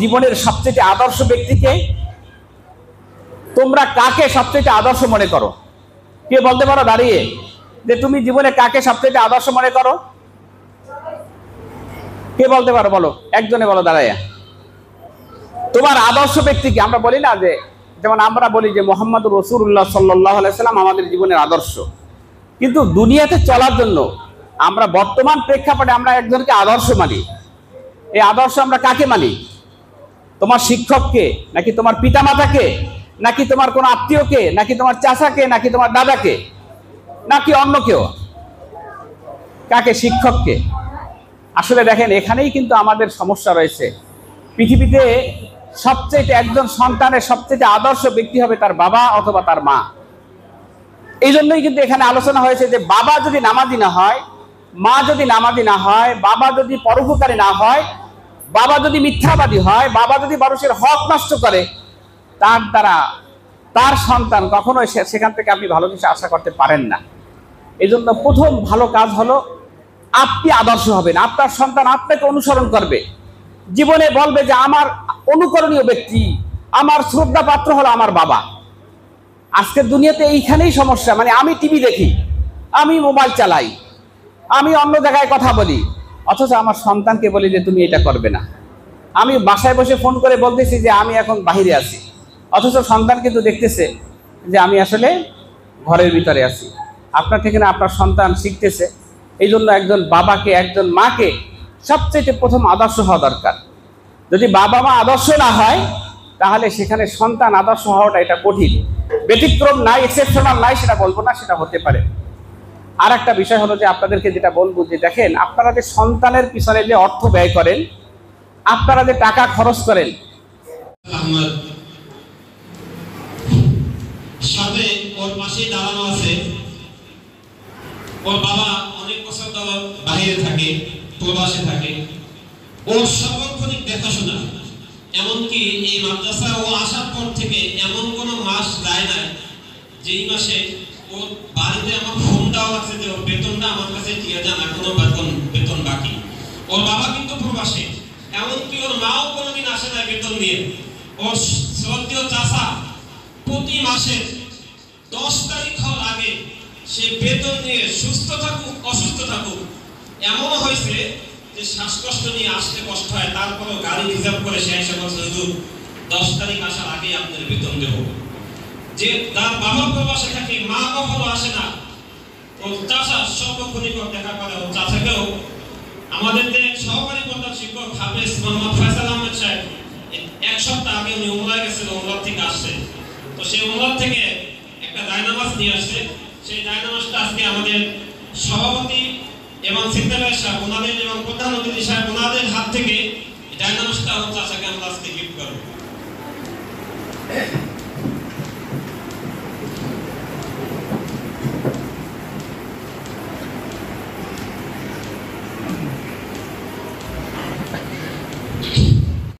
জীবনের সবচেয়ে আদর্শ ব্যক্তিকে? তোমরা কাকে সবচেয়ে আদর্শ মনে করো? কে বলতে পারো দাঁড়িয়ে যে তুমি জীবনে কাকে সবচেয়ে আদর্শ মনে করো? কে বলতে পারো? বলো, একজনে বলো দাঁড়াইয়া। তোমার আদর্শ ব্যক্তিকে আমরা বলি না, যে যেমন আমরা বলি যে মুহাম্মদুর রাসূলুল্লাহ সাল্লাল্লাহু আলাইহি সাল্লাম আমাদের জীবনের আদর্শ, কিন্তু দুনিয়াতে চলার জন্য আমরা বর্তমান প্রেক্ষাপটে আমরা একজনকে আদর্শ মানি। এই আদর্শ আমরা কাকে মানি? তোমার শিক্ষককে, নাকি তোমার পিতামাতাকে, নাকি তোমার কোনো আত্মীয়কে, নাকি তোমার চাচাকে, নাকি তোমার দাদাকে, নাকি অন্য কেউ? কাকে? শিক্ষককে। আসলে দেখেন, এখানেই কিন্তু আমাদের সমস্যা রয়েছে। পৃথিবীতে সবচেয়ে একজন সন্তানের সবচেয়ে আদর্শ ব্যক্তি হবে তার বাবা অথবা তার মা। এই জন্যই কিন্তু এখানে আলোচনা হয়েছে যে বাবা যদি নামাজি না হয়, মা যদি নামাজি না হয়, বাবা যদি পরোপকারী না হয়, বাবা যদি মিথ্যাবাদী হয়, বাবা যদি মানুষের হক নষ্ট করে, তার দ্বারা তার সন্তান কখনোই সেখান থেকে আপনি ভালো কিছু আশা করতে পারেন না। এই জন্য প্রথম ভালো কাজ হলো আপনি আদর্শ হবেন। আপনার সন্তান আপনাকে অনুসরণ করবে, জীবনে বলবে যে আমার অনুকরণীয় ব্যক্তি, আমার শ্রদ্ধা পাত্র হলো আমার বাবা। আজকের দুনিয়াতে এইখানেই সমস্যা। মানে আমি টিভি দেখি, আমি মোবাইল চালাই, আমি অন্য জায়গায় কথা বলি, অথচ আমার সন্তানকে বলি যে তুমি এটা করবে না। আমি বাসায় বসে ফোন করে বলতেছি যে আমি এখন বাহিরে আছি, অথচ সন্তান কিন্তু দেখতেছে যে আমি আসলে ঘরের ভিতরে আছি। আপনার থেকে না আপনার সন্তান শিখতেছে। এই জন্য একজন বাবাকে, একজন মাকে সবচেয়ে প্রথম আদর্শ হওয়া দরকার। যদি বাবা মা আদর্শ না হয়, তাহলে সেখানে সন্তান আদর্শ হওয়াটা এটা কঠিন। ব্যতিক্রম নাই, এক্সেপশনাল নাই সেটা বলবো না, সেটা হতে পারে। আর একটা বিষয় হলো যে আপনাদেরকে যেটা বলবো, যে দেখেন আপনারা যে সন্তানের পিছনে যে অর্থ ব্যয় করেন, আপনারা যে টাকা খরচ করেন, সাথে ওর পাশেই দাঁড়ানো আছে। ওর বাবা অনেক বছর ধরে বাইরে থাকে, প্রবাসে থাকে। ওর সার্বক্ষণিক দেখাশোনা, এমনকি এই মাদ্রাসা ও আসার পর থেকে এমন কোনো মাস যায় না যেই মাসে ওর বাড়িতে আমার ফোন দেওয়া আছে যে ওর বেতনটা আমার কাছে দিয়ে যান, এখনো বেতন বাকি। ওর বাবা কিন্তু প্রবাসে, এমনকি ওর মাও কোনোদিন আসে না বেতন নিয়ে। ওর শ্রদ্ধেয় চাচা প্রতি মাসে 10 তারিখ হওয়ার আগে সে বেতন নিয়ে সুস্থ থাকুক অসুস্থ থাকুক, এমন হয়েছে যে শ্বাসকষ্ট নিয়ে আসতে কষ্ট হয়, তারপরও গাড়ি রিজার্ভ করে সে এসে বলছে হুজুর 10 তারিখ আসার আগে আপনার বেতন দেব। যে তার বাবা প্রবাসে থাকে, মা কখনো আসে না, ও চাচা সর্বক্ষণিক দেখা করে। ও চাচাকেও আমাদের যে সহকারী প্রধান শিক্ষক হাফেজ মোহাম্মদ ফয়সাল আহমেদ সাহেব 1 সপ্তাহ আগে উনি উমরায় গেছেন, উমরা থেকে আসছে। তো সেই উমরা থেকে একটা ডায়নামাজ নিয়ে আসছে। সেই ডায়নামাজটা আজকে আমাদের সভাপতি এবং সেক্রেটারি সাহেব ওনাদের এবং প্রধান অতিথি সাহেব ওনাদের হাত থেকে ডায়নামাজটা চাচাকে আমরা আজকে গিফট করব।